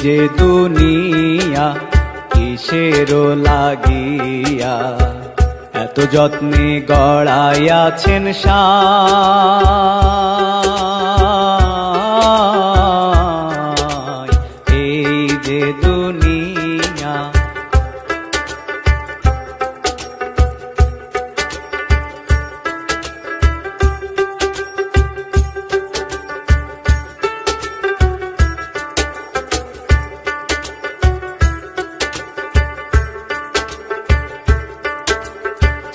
যে দুনিয়া কিসের লাগিয়া এত যত্নে গড়াইয়াছেন সায় এই যে দুনিয়া।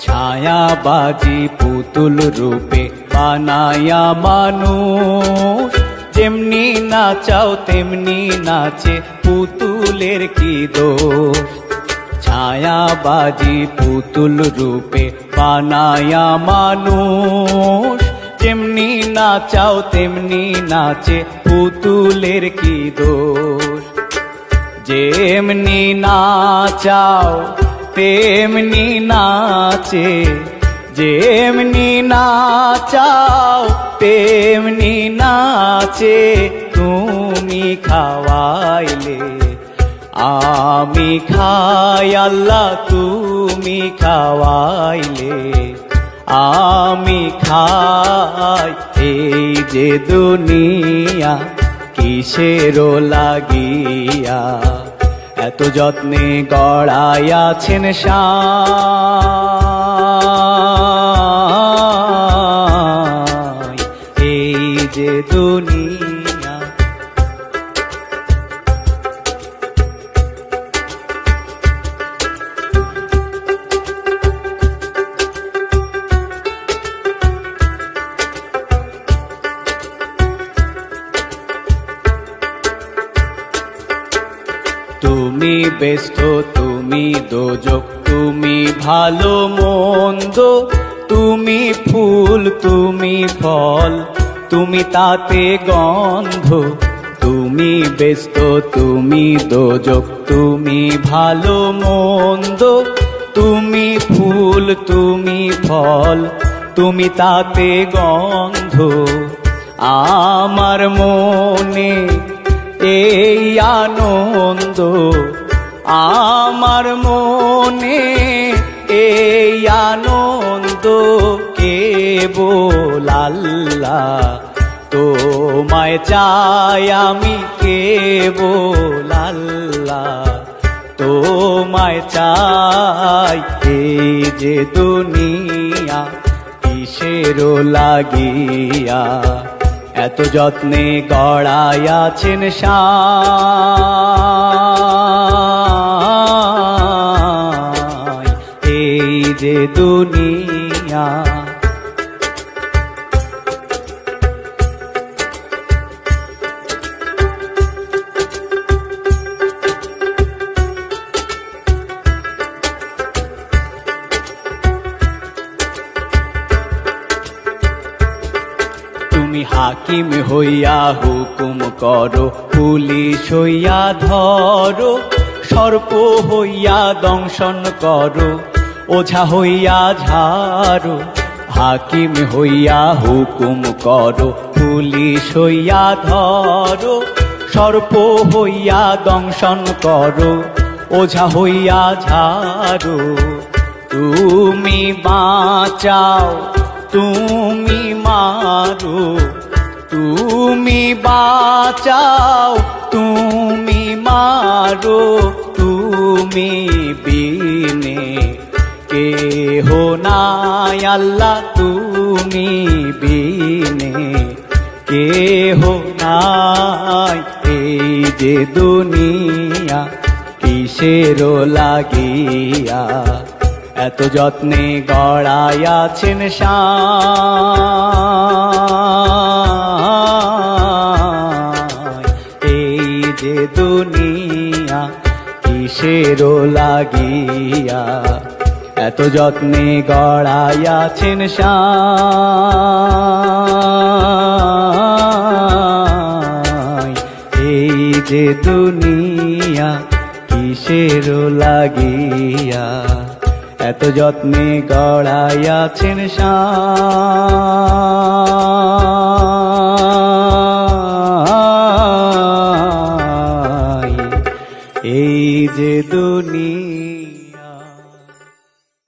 ছায়াবাজি পুতুল রূপে বানায়া মানুষ, যেমনি নাচাও তেমনি নাচে পুতুলের কি দোষ। ছায়াবাজি পুতুল রূপে বানায়া মানুষ, যেমনি নাচাও তেমনি নাচে পুতুলের কি দোষ। যেমনি নাচাও তেমনি নাচে, যেমনি নাচাও তেমনি নাচে। তুমি খাওয়াইলে আমি খাই আল্লাহ, তুমি খাওয়াইলে আমি খাই। এই যে দুনিয়া কিসের লাগিয়া এত যত্নে গড়াইয়াছেন সায় এই যে দুনিয়া। তুমি ব্যস্ত তুমি দোজক, তুমি ভালো মন্দ, তুমি ফুল তুমি ফল, তুমি তাতে গন্ধ। তুমি ব্যস্ত তুমি দোজক, তুমি ভালো মন্দ, তুমি ফুল তুমি ফল, তুমি তাতে গন্ধ। আমার মনে এই আনন্দ, আমার মনে এই আনন্দ, কেবল আল্লাহ তোমায় চাই আমি, কেবল আল্লাহ তোমায় চাই। এই যে দুনিয়া কিসের লাগিয়া এত যত্নে গড়াইয়াছেন সায় এই যে দুনিয়া। তুমি হাকিম হইয়া হুকুম করো, পুলিশ হইয়া ধরো, সর্প হইয়া দংশন করো, ওঝা হইয়া ঝাড়ো। হাকিম হইয়া হুকুম করো, পুলিশ হইয়া ধরো, সর্প হইয়া দংশন করো, ওঝা হইয়া ঝাড়ো। তুমি বাঁচাও তুমি মারো, তুমি বাঁচাও তুমি মারো, তুমি বিনে কেহ নাই আল্লাহ, তুমি বিনে কেহ নাই। এই যে দুনিয়া কিসের লাগিয়া এত যত্নে গড়াইয়াছেন সায় এই যে দুনিয়া কিসের লাগিয়া এত যত্নে গড়াইয়াছেন সায় এই যে দুনিয়া কিসের লাগিয়া এত যত্নে গড়াইয়াছেন সায়। যে দুনিয়া